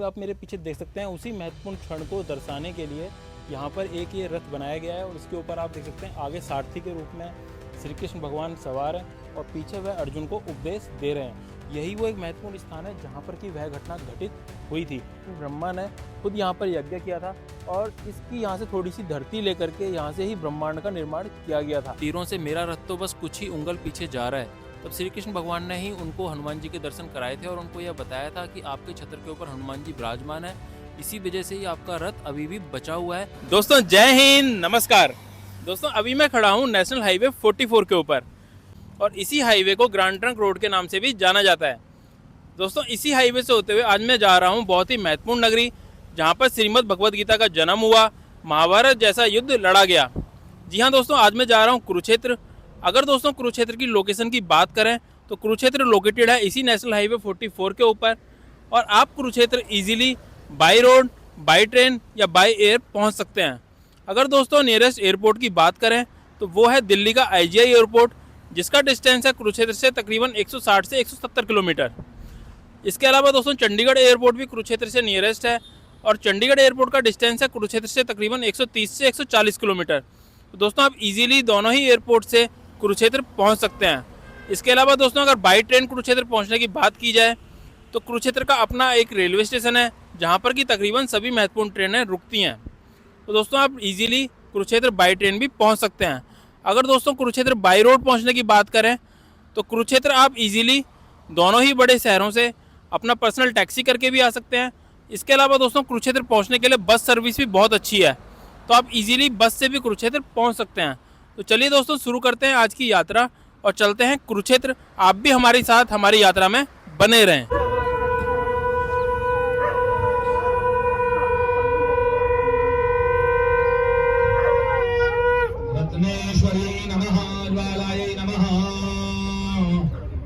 आप मेरे पीछे देख सकते हैं उसी महत्वपूर्ण क्षण को दर्शाने के लिए यहाँ पर एक ये रथ बनाया गया है और उसके ऊपर आप देख सकते हैं आगे सारथी के रूप में श्री कृष्ण भगवान सवार हैं और पीछे वह अर्जुन को उपदेश दे रहे हैं। यही वो एक महत्वपूर्ण स्थान है जहाँ पर कि वह घटना घटित हुई थी। ब्रह्मा ने खुद यहाँ पर यज्ञ किया था और इसकी यहाँ से थोड़ी सी धरती लेकर के यहाँ से ही ब्रह्मांड का निर्माण किया गया था। तीरों से मेरा रथ तो बस कुछ ही उंगल पीछे जा रहा है। तब श्री कृष्ण भगवान ने ही उनको हनुमान जी के दर्शन कराए थे और उनको यह बताया था कि आपके छत्र के ऊपर हनुमान जी विराजमान है, इसी वजह से ही आपका रथ अभी भी बचा हुआ है। दोस्तों जय हिंद, नमस्कार। दोस्तों अभी मैं खड़ा हूँ नेशनल हाईवे 44 के ऊपर और इसी हाईवे को ग्रैंड ट्रंक रोड के नाम से भी जाना जाता है। दोस्तों इसी हाईवे से होते हुए आज मैं जा रहा हूँ बहुत ही महत्वपूर्ण नगरी जहाँ पर श्रीमद् भगवद गीता का जन्म हुआ, महाभारत जैसा युद्ध लड़ा गया। जी हाँ दोस्तों, आज मैं जा रहा हूँ कुरुक्षेत्र। अगर दोस्तों कुरुक्षेत्र की लोकेशन की बात करें तो कुरुक्षेत्र लोकेटेड है इसी नेशनल हाईवे 44 के ऊपर और आप Kurukshetra easily by road, by train या बाई एयर पहुंच सकते हैं। अगर दोस्तों नियरेस्ट एयरपोर्ट की बात करें तो वो है दिल्ली का IGI एयरपोर्ट, जिसका डिस्टेंस है कुरुक्षेत्र से तकरीबन 160 से 170 किलोमीटर। इसके अलावा दोस्तों चंडीगढ़ एयरपोर्ट भी कुरुक्षेत्र से नियरेस्ट है और चंडीगढ़ एयरपोर्ट का डिस्टेंस है कुरुक्षेत्र से तकरीबन 130 से 140 किलोमीटर। तो दोस्तों आप इजीली दोनों ही एयरपोर्ट से कुरुक्षेत्र पहुंच सकते हैं। इसके अलावा दोस्तों अगर बाई ट्रेन कुरुक्षेत्र पहुंचने की बात की जाए तो कुरुक्षेत्र का अपना एक रेलवे स्टेशन है जहां पर कि तकरीबन सभी महत्वपूर्ण ट्रेनें रुकती हैं। तो दोस्तों आप इजीली कुरुक्षेत्र बाई ट्रेन भी पहुंच सकते हैं। अगर दोस्तों कुरुक्षेत्र बाई रोड पहुंचने की बात करें तो कुरुक्षेत्र आप इजीली दोनों ही बड़े शहरों से अपना पर्सनल टैक्सी करके भी आ सकते हैं। इसके अलावा दोस्तों कुरुक्षेत्र पहुंचने के लिए बस सर्विस भी बहुत अच्छी है, तो आप इजीली बस से भी कुरुक्षेत्र पहुंच सकते हैं। तो चलिए दोस्तों शुरू करते हैं आज की यात्रा और चलते हैं कुरुक्षेत्र। आप भी हमारे साथ हमारी यात्रा में बने रहें।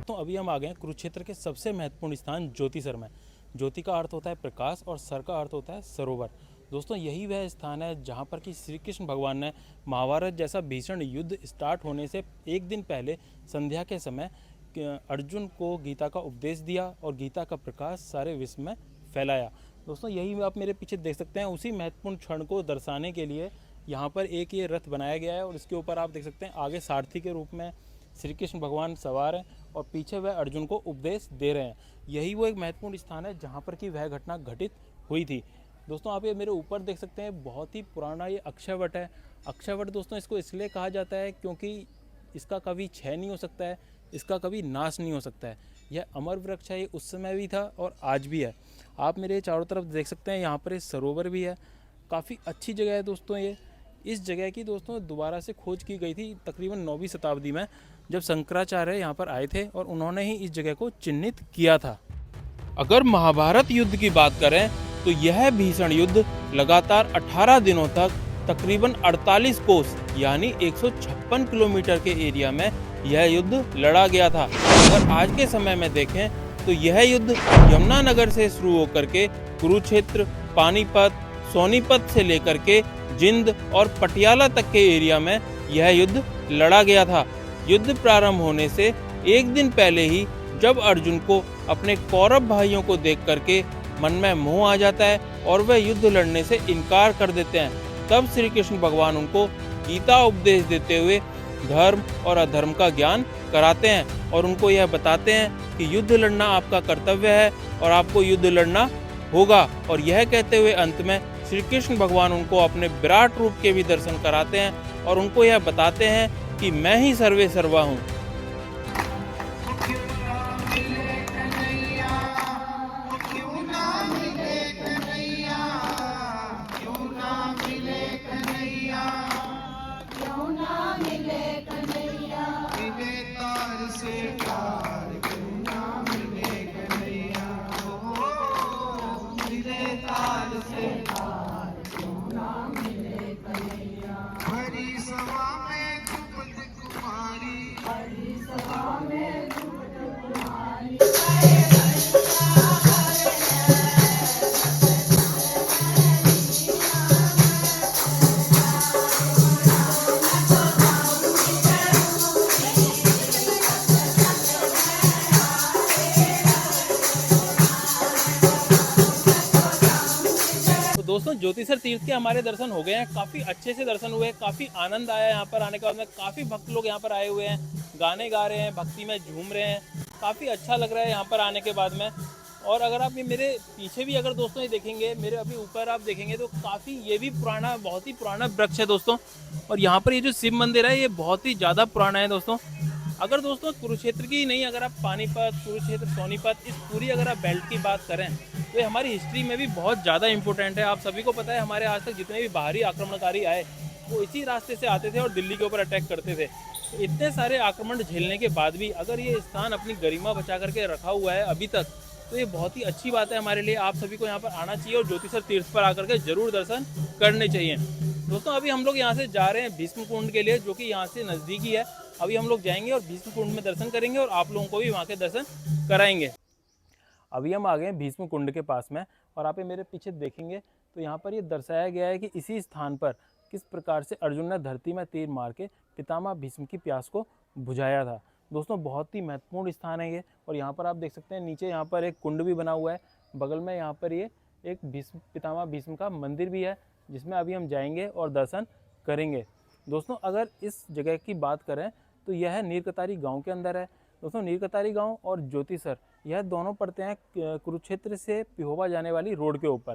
तो अभी हम आ गए हैं कुरुक्षेत्र के सबसे महत्वपूर्ण स्थान ज्योतिसर में। ज्योति का अर्थ होता है प्रकाश और सर का अर्थ होता है सरोवर। दोस्तों यही वह स्थान है जहाँ पर कि श्री कृष्ण भगवान ने महाभारत जैसा भीषण युद्ध स्टार्ट होने से एक दिन पहले संध्या के समय अर्जुन को गीता का उपदेश दिया और गीता का प्रकाश सारे विश्व में फैलाया। दोस्तों यही आप मेरे पीछे देख सकते हैं उसी महत्वपूर्ण क्षण को दर्शाने के लिए यहाँ पर एक ये रथ बनाया गया है और इसके ऊपर आप देख सकते हैं आगे सारथी के रूप में श्री कृष्ण भगवान सवार हैं और पीछे वह अर्जुन को उपदेश दे रहे हैं। यही वो एक महत्वपूर्ण स्थान है जहाँ पर कि वह घटना घटित हुई थी। दोस्तों आप ये मेरे ऊपर देख सकते हैं बहुत ही पुराना ये अक्षयवट है। अक्षयवट दोस्तों इसको इसलिए कहा जाता है क्योंकि इसका कभी क्षय नहीं हो सकता है, इसका कभी नाश नहीं हो सकता है। यह अमर वृक्ष है, ये उस समय भी था और आज भी है। आप मेरे चारों तरफ देख सकते हैं यहाँ पर एक सरोवर भी है। काफ़ी अच्छी जगह है दोस्तों ये। इस जगह की दोस्तों दोबारा से खोज की गई थी तकरीबन 9वीं शताब्दी में, जब शंकराचार्य यहाँ पर आए थे और उन्होंने ही इस जगह को चिन्हित किया था। अगर महाभारत युद्ध की बात करें तो यह भीषण युद्ध लगातार 18 दिनों तक तकरीबन 48 कोस यानी 156 किलोमीटर के एरिया में यह युद्ध लड़ा गया था। अगर आज के समय में देखें तो यह युद्ध यमुनानगर से शुरू होकर के कुरुक्षेत्र, पानीपत, सोनीपत से लेकर के जिंद और पटियाला तक के एरिया में यह युद्ध लड़ा गया था। युद्ध प्रारंभ होने से एक दिन पहले ही जब अर्जुन को अपने कौरव भाइयों को देख करके मन में मोह आ जाता है और वह युद्ध लड़ने से इनकार कर देते हैं, तब श्री कृष्ण भगवान उनको गीता उपदेश देते हुए धर्म और अधर्म का ज्ञान कराते हैं और उनको यह बताते हैं कि युद्ध लड़ना आपका कर्तव्य है और आपको युद्ध लड़ना होगा। और यह कहते हुए अंत में श्री कृष्ण भगवान उनको अपने विराट रूप के भी दर्शन कराते हैं और उनको यह बताते हैं कि मैं ही सर्वे सर्वा हूँ। दोस्तों ज्योतिसर तीर्थ के हमारे दर्शन हो गए हैं, काफ़ी अच्छे से दर्शन हुए, काफ़ी आनंद आया यहाँ पर आने के बाद में। काफ़ी भक्त लोग यहाँ पर आए हुए हैं, गाने गा रहे हैं, भक्ति में झूम रहे हैं, काफ़ी अच्छा लग रहा है यहाँ पर आने के बाद में। और अगर आप ये मेरे पीछे भी अगर दोस्तों ये देखेंगे, मेरे अभी ऊपर आप देखेंगे तो काफ़ी ये भी पुराना, बहुत ही पुराना वृक्ष है दोस्तों। और यहाँ पर ये जो शिव मंदिर है ये बहुत ही ज़्यादा पुराना है दोस्तों। अगर दोस्तों कुरुक्षेत्र की नहीं, अगर आप पानीपत, कुरुक्षेत्र, सोनीपत, इस पूरी अगर आप बेल्ट की बात करें तो ये हमारी हिस्ट्री में भी बहुत ज़्यादा इंपॉर्टेंट है। आप सभी को पता है हमारे आज तक जितने भी बाहरी आक्रमणकारी आए वो इसी रास्ते से आते थे और दिल्ली के ऊपर अटैक करते थे। तो इतने सारे आक्रमण झेलने के बाद भी अगर ये स्थान अपनी गरिमा बचा करके रखा हुआ है अभी तक, तो ये बहुत ही अच्छी बात है हमारे लिए। आप सभी को यहाँ पर आना चाहिए और ज्योतिसर तीर्थ पर आकर के जरूर दर्शन करने चाहिए। दोस्तों अभी हम लोग यहाँ से जा रहे हैं भीष्म कुंड के लिए, जो कि यहाँ से नज़दीकी है। अभी हम लोग जाएंगे और भीष्म कुंड में दर्शन करेंगे और आप लोगों को भी वहाँ के दर्शन कराएंगे। अभी हम आ गए हैं भीष्म कुंड के पास में, और आप मेरे पीछे देखेंगे तो यहाँ पर ये दर्शाया गया है कि इसी स्थान पर किस प्रकार से अर्जुन ने धरती में तीर मार के पितामह भीष्म की प्यास को बुझाया था। दोस्तों बहुत ही महत्वपूर्ण स्थान है ये। और यहाँ पर आप देख सकते हैं नीचे यहाँ पर एक कुंड भी बना हुआ है, बगल में यहाँ पर ये एक पितामह भीष्म का मंदिर भी है, जिसमें अभी हम जाएंगे और दर्शन करेंगे। दोस्तों अगर इस जगह की बात करें तो यह नीरकतारी गांव के अंदर है। दोस्तों नीरकतारी गांव और ज्योतिसर यह दोनों पड़ते हैं कुरुक्षेत्र से पिहोवा जाने वाली रोड के ऊपर।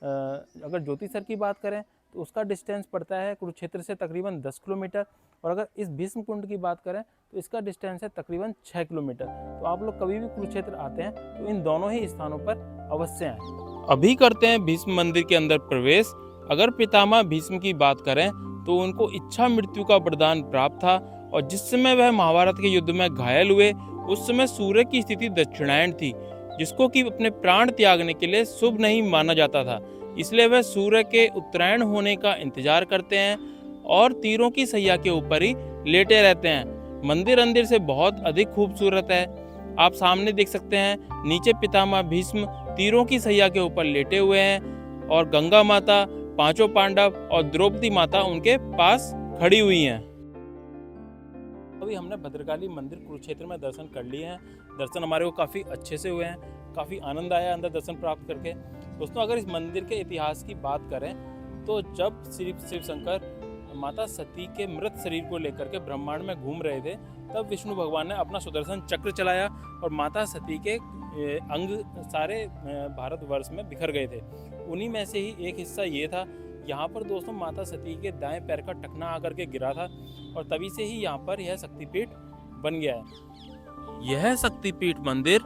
अगर ज्योतिसर की बात करें तो उसका डिस्टेंस पड़ता है कुरुक्षेत्र से तकरीबन 10 किलोमीटर, और अगर इस भीष्म कुंड की बात करें तो इसका डिस्टेंस है तकरीबन 6 किलोमीटर। तो आप लोग कभी भी कुरुक्षेत्र आते हैं तो इन दोनों ही स्थानों पर अवश्य आएँ। अभी करते हैं भीष्म मंदिर के अंदर प्रवेश। अगर पितामह भीष्म की बात करें तो उनको इच्छा मृत्यु का वरदान प्राप्त था, और जिस समय वह महाभारत के युद्ध में घायल हुए उस समय सूर्य की स्थिति दक्षिणायन थी, जिसको कि अपने प्राण त्यागने के लिए शुभ नहीं माना जाता था। इसलिए वह सूर्य के उत्तरायण होने का इंतजार करते हैं और तीरों की सैया के ऊपर ही लेटे रहते हैं। मंदिर अंदर से बहुत अधिक खूबसूरत है। आप सामने देख सकते हैं नीचे पितामह भीष्म तीरों की सैया के ऊपर लेटे हुए हैं, और गंगा माता, पांचों पांडव और द्रौपदी माता उनके पास खड़ी हुई हैं। अभी हमने भद्रकाली मंदिर कुरुक्षेत्र में दर्शन कर लिए हैं। दर्शन हमारे को काफ़ी अच्छे से हुए हैं, काफ़ी आनंद आया अंदर दर्शन प्राप्त करके। दोस्तों अगर इस मंदिर के इतिहास की बात करें तो जब श्री शिव शंकर माता सती के मृत शरीर को लेकर के ब्रह्मांड में घूम रहे थे, तब विष्णु भगवान ने अपना सुदर्शन चक्र चलाया और माता सती के अंग सारे भारतवर्ष में बिखर गए थे। उन्हीं में से ही एक हिस्सा ये था। यहाँ पर दोस्तों माता सती के दाएं पैर का टखना आकर के गिरा था, और तभी से ही यहाँ पर यह शक्तिपीठ बन गया है। यह शक्तिपीठ मंदिर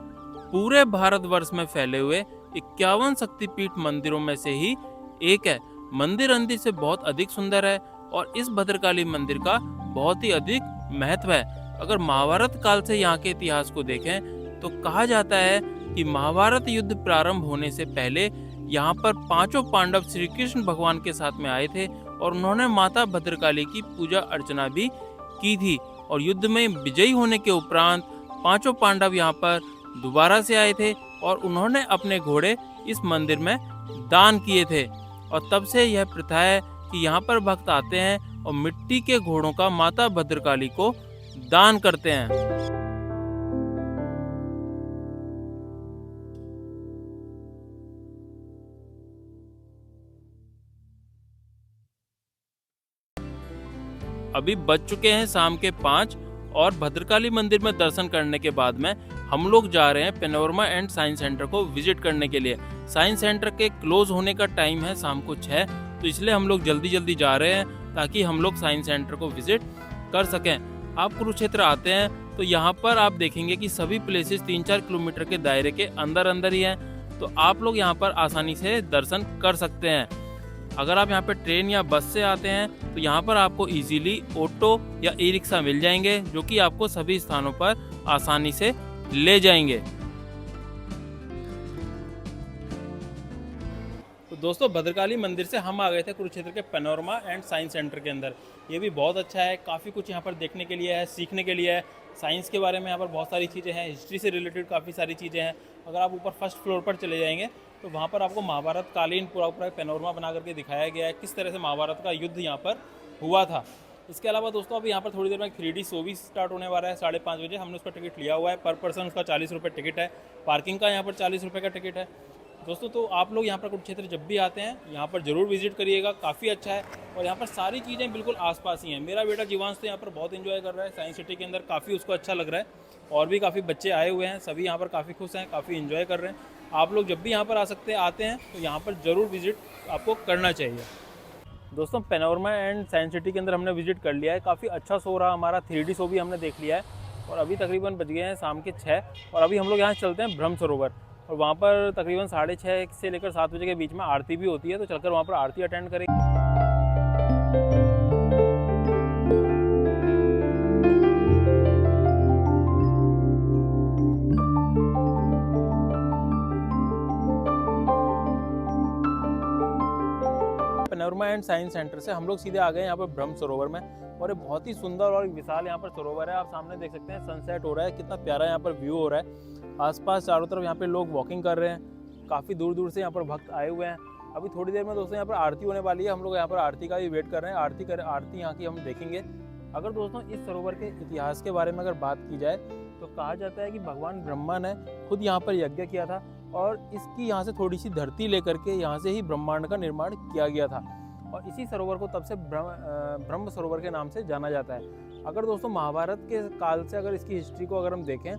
पूरे भारतवर्ष में फैले हुए 51 शक्तिपीठ मंदिरों में से ही एक है। मंदिर अंदर से बहुत अधिक सुंदर है, और इस भद्रकाली मंदिर का बहुत ही अधिक महत्व है। अगर महाभारत काल से यहाँ के इतिहास को देखें तो कहा जाता है कि महाभारत युद्ध प्रारंभ होने से पहले यहाँ पर पांचों पांडव श्री कृष्ण भगवान के साथ में आए थे, और उन्होंने माता भद्रकाली की पूजा अर्चना भी की थी। और युद्ध में विजयी होने के उपरांत पांचों पांडव यहाँ पर दोबारा से आए थे, और उन्होंने अपने घोड़े इस मंदिर में दान किए थे। और तब से यह प्रथा है कि यहाँ पर भक्त आते हैं और मिट्टी के घोड़ों का माता भद्रकाली को दान करते हैं। अभी बज चुके हैं शाम के 5, और भद्रकाली मंदिर में दर्शन करने के बाद में हम लोग जा रहे हैं पेनोरमा एंड साइंस सेंटर को विजिट करने के लिए। साइंस सेंटर के क्लोज होने का टाइम है शाम को 6, तो इसलिए हम लोग जल्दी जल्दी जा रहे हैं ताकि हम लोग साइंस सेंटर को विजिट कर सकें। आप कुरुक्षेत्र आते हैं तो यहाँ पर आप देखेंगे कि सभी प्लेसेस 3-4 किलोमीटर के दायरे के अंदर अंदर ही हैं, तो आप लोग यहाँ पर आसानी से दर्शन कर सकते हैं। अगर आप यहाँ पे ट्रेन या बस से आते हैं तो यहाँ पर आपको इजीली ऑटो या ई रिक्शा मिल जाएंगे, जो कि आपको सभी स्थानों पर आसानी से ले जाएंगे। तो दोस्तों भद्रकाली मंदिर से हम आ गए थे कुरुक्षेत्र के पेनोरमा एंड साइंस सेंटर के अंदर। ये भी बहुत अच्छा है, काफ़ी कुछ यहाँ पर देखने के लिए है, सीखने के लिए है। साइंस के बारे में यहाँ पर बहुत सारी चीज़ें हैं, हिस्ट्री से रिलेटेड काफ़ी सारी चीज़ें हैं। अगर आप ऊपर फर्स्ट फ्लोर पर चले जाएंगे तो वहाँ पर आपको महाभारत कालीन पूरा पेनोरमा बना करके दिखाया गया है, किस तरह से महाभारत का युद्ध यहाँ पर हुआ था। इसके अलावा दोस्तों अभी यहाँ पर थोड़ी देर में 3D शो भी स्टार्ट होने वाला है 5:30 बजे। हमने उसका टिकट लिया हुआ है, पर पर्सन उसका 40 रुपये टिकट है। पार्किंग का यहाँ पर 40 रुपये का टिकट है। दोस्तों तो आप लोग यहाँ पर कुरुक्षेत्र जब भी आते हैं यहाँ पर ज़रूर विजिट करिएगा, काफ़ी अच्छा है और यहाँ पर सारी चीज़ें बिल्कुल आसपास ही हैं। मेरा बेटा जीवांश तो यहाँ पर बहुत एंजॉय कर रहा है, साइंस सिटी के अंदर काफ़ी उसको अच्छा लग रहा है और भी काफ़ी बच्चे आए हुए हैं, सभी यहाँ पर काफ़ी खुश हैं, काफ़ी एंजॉय कर रहे हैं। आप लोग जब भी यहाँ पर आते हैं तो यहाँ पर ज़रूर विजिट आपको करना चाहिए। दोस्तों पैनोरमा एंड साइंस सिटी के अंदर हमने विजिट कर लिया है, काफ़ी अच्छा शो रहा हमारा, 3D शो भी हमने देख लिया है और अभी तकरीबन बज गए हैं शाम के 6 और अभी हम लोग यहाँ चलते हैं ब्रह्म सरोवर और वहाँ पर तकरीबन 6:30 से लेकर 7 बजे के बीच में आरती भी होती है, तो चलकर वहाँ पर आरती अटेंड करेंगे। पैनोरमा एंड साइंस सेंटर से हम लोग सीधे आ गए यहाँ पर ब्रह्म सरोवर में और ये बहुत ही सुंदर और विशाल यहाँ पर सरोवर है। आप सामने देख सकते हैं सनसेट हो रहा है, कितना प्यारा यहाँ पर व्यू हो रहा है। आसपास चारों तरफ यहाँ पे लोग वॉकिंग कर रहे हैं, काफ़ी दूर दूर से यहाँ पर भक्त आए हुए हैं। अभी थोड़ी देर में दोस्तों यहाँ पर आरती होने वाली है, हम लोग यहाँ पर आरती का भी वेट कर रहे हैं। आरती यहाँ की हम देखेंगे। अगर दोस्तों इस सरोवर के इतिहास के बारे में अगर बात की जाए तो कहा जाता है कि भगवान ब्रह्मा ने खुद यहाँ पर यज्ञ किया था और इसकी यहाँ से थोड़ी सी धरती लेकर के यहाँ से ही ब्रह्मांड का निर्माण किया गया था और इसी सरोवर को तब से ब्रह्म सरोवर के नाम से जाना जाता है। अगर दोस्तों महाभारत के काल से अगर इसकी हिस्ट्री को अगर हम देखें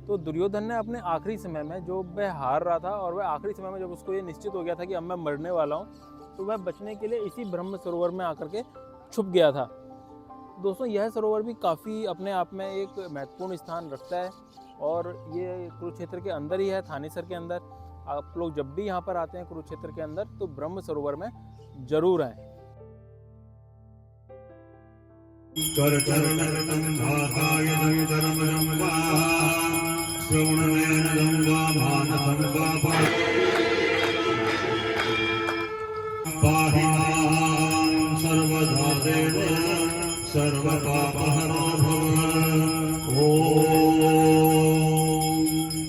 तो दुर्योधन ने अपने आखिरी समय में जो वह हार रहा था और वह आखिरी समय में जब उसको ये निश्चित हो गया था कि अब मैं मरने वाला हूँ, तो वह बचने के लिए इसी ब्रह्म सरोवर में आकर के छुप गया था। दोस्तों यह सरोवर भी काफ़ी अपने आप में एक महत्वपूर्ण स्थान रखता है और ये कुरुक्षेत्र के अंदर ही है, थानेसर के अंदर। आप लोग जब भी यहाँ पर आते हैं कुरुक्षेत्र के अंदर तो ब्रह्म सरोवर में जरूर आएँ। सर्वदा देव सर्वपापहरो भव। ओम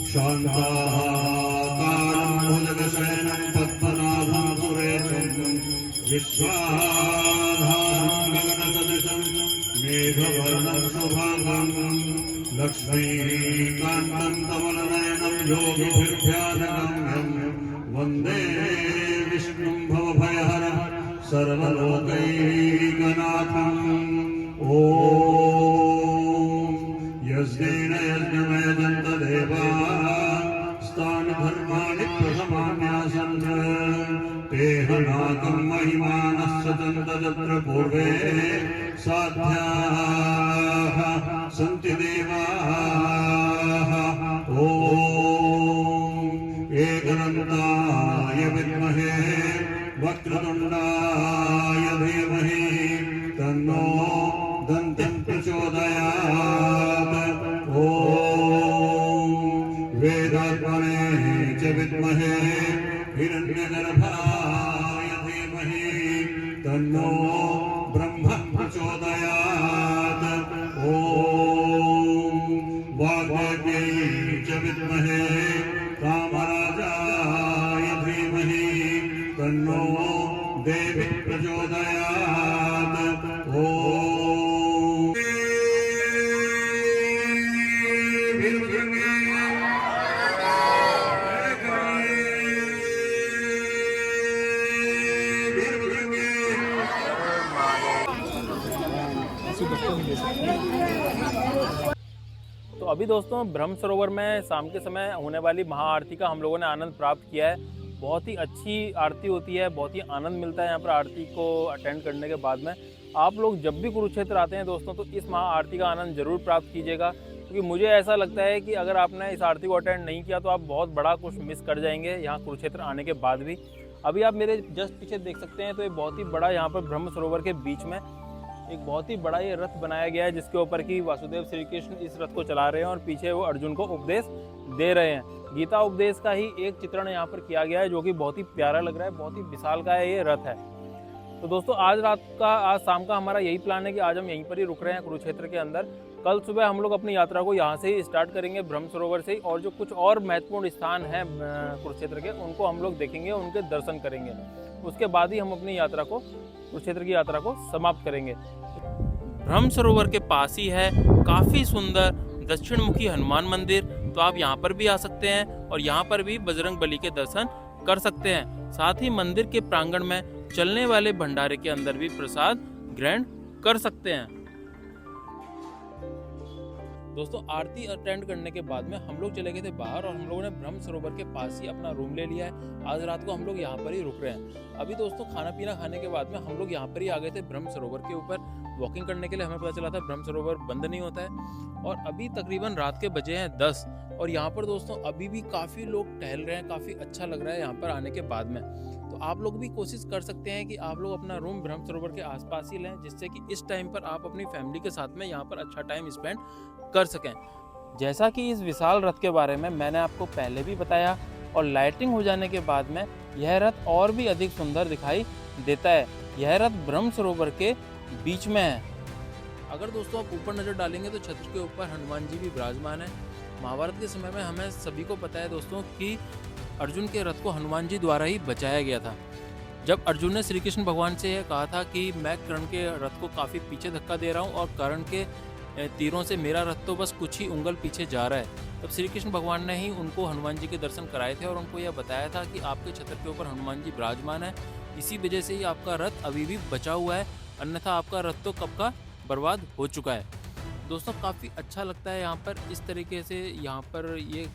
शान्ताकारं भुजगशयनं पद्मनाभं सुरेशं विश्वाधारं गगनसदृशं मेघवर्णं शुभांगं लक्ष्मीकान्तं कमलनयनं योगिभिर्ध्यानगम्यं वन्दे विष्णुं भवभयहरं सर्वलोकैकनाथम्। ॐ यज्ञेन यज्ञमयजन्त देवास्तानि धर्माणि प्रथमान्यासन् तेहनाकं महिमानः सचन्त तत्र पूर्वे साध्याः सन्ति देवाः। ॐ एकदन्ताय विद्महे वक्रतुण्डाय धीमहि तन्नो दन्तं प्रचोदयात्। ॐ वेदात्मने च विद्महे हिरण्यगर्भाय धीमहि तन्नो ब्रह्म प्रचोदयात्। ॐ वाग्देव्यै च विद्महे कामराजाय धीमहि तन्नो देवी प्रचोदयात्। ॐ तो अभी दोस्तों ब्रह्म सरोवर में शाम के समय होने वाली महाआरती का हम लोगों ने आनंद प्राप्त किया है। बहुत ही अच्छी आरती होती है, बहुत ही आनंद मिलता है यहाँ पर आरती को अटेंड करने के बाद में। आप लोग जब भी कुरुक्षेत्र आते हैं दोस्तों तो इस महाआरती का आनंद जरूर प्राप्त कीजिएगा, क्योंकि मुझे ऐसा लगता है कि अगर आपने इस आरती को अटेंड नहीं किया तो आप बहुत बड़ा कुछ मिस कर जाएंगे यहाँ कुरुक्षेत्र आने के बाद भी। अभी आप मेरे जस्ट पीछे देख सकते हैं तो ये बहुत ही बड़ा यहाँ पर ब्रह्म सरोवर के बीच में एक बहुत ही बड़ा ये रथ बनाया गया है, जिसके ऊपर की वासुदेव श्री कृष्ण इस रथ को चला रहे हैं और पीछे वो अर्जुन को उपदेश दे रहे हैं। गीता उपदेश का ही एक चित्रण यहाँ पर किया गया है जो कि बहुत ही प्यारा लग रहा है, बहुत ही विशाल का ये रथ है। तो दोस्तों आज शाम का हमारा यही प्लान है कि आज हम यहीं पर ही रुक रहे हैं कुरुक्षेत्र के अंदर। कल सुबह हम लोग अपनी यात्रा को यहाँ से ही स्टार्ट करेंगे ब्रह्म सरोवर से ही, और जो कुछ और महत्वपूर्ण स्थान हैं कुरुक्षेत्र के उनको हम लोग देखेंगे, उनके दर्शन करेंगे। उसके बाद ही हम अपनी यात्रा को कुरुक्षेत्र की यात्रा को समाप्त करेंगे। ब्रह्म सरोवर के पास ही है काफ़ी सुंदर दक्षिण मुखी हनुमान मंदिर, तो आप यहाँ पर भी आ सकते हैं और यहाँ पर भी बजरंग बली के दर्शन कर सकते हैं। साथ ही मंदिर के प्रांगण में चलने वाले भंडारे के अंदर भी प्रसाद ग्रहण कर सकते हैं। दोस्तों आरती अटेंड करने के बाद में हम लोग चले गए थे बाहर और हम लोगों ने ब्रह्म सरोवर के पास ही अपना रूम ले लिया है। आज रात को हम लोग यहाँ पर ही रुक रहे हैं। अभी दोस्तों खाना पीना खाने के बाद में हम लोग यहाँ पर ही आ गए थे ब्रह्म सरोवर के ऊपर वॉकिंग करने के लिए। हमें पता चला था ब्रह्म सरोवर बंद नहीं होता है और अभी तकरीबन रात के बजे हैं 10 और यहाँ पर दोस्तों अभी भी काफ़ी लोग टहल रहे हैं। काफ़ी अच्छा लग रहा है यहाँ पर आने के बाद में। तो आप लोग भी कोशिश कर सकते हैं कि आप लोग अपना रूम ब्रह्म सरोवर के आसपास ही लें, जिससे कि इस टाइम पर आप अपनी फैमिली के साथ में यहाँ पर अच्छा टाइम स्पेंड कर सकें। जैसा कि इस विशाल रथ के बारे में मैंने आपको पहले भी बताया और लाइटिंग हो जाने के बाद में यह रथ और भी अधिक सुंदर दिखाई देता है। यह रथ ब्रह्म सरोवर के बीच में है। अगर दोस्तों आप ऊपर नज़र डालेंगे तो छत्र के ऊपर हनुमान जी भी विराजमान है। महाभारत के समय में हमें सभी को पता है दोस्तों कि अर्जुन के रथ को हनुमान जी द्वारा ही बचाया गया था। जब अर्जुन ने श्री कृष्ण भगवान से यह कहा था कि मैं कर्ण के रथ को काफ़ी पीछे धक्का दे रहा हूँ और कर्ण के तीरों से मेरा रथ तो बस कुछ ही उंगल पीछे जा रहा है, तब श्री कृष्ण भगवान ने ही उनको हनुमान जी के दर्शन कराए थे और उनको यह बताया था कि आपके छत्र के ऊपर हनुमान जी विराजमान है, इसी वजह से ही आपका रथ अभी भी बचा हुआ है, अन्यथा आपका रथ तो कब का बर्बाद हो चुका है। दोस्तों काफ़ी अच्छा लगता है यहाँ पर इस तरीके से यहाँ पर ये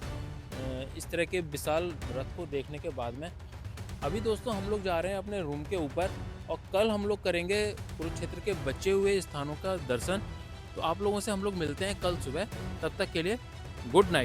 इस तरह के विशाल रथ को देखने के बाद में। अभी दोस्तों हम लोग जा रहे हैं अपने रूम के ऊपर और कल हम लोग करेंगे कुरुक्षेत्र के बचे हुए स्थानों का दर्शन। तो आप लोगों से हम लोग मिलते हैं कल सुबह, तब तक के लिए गुड नाइट।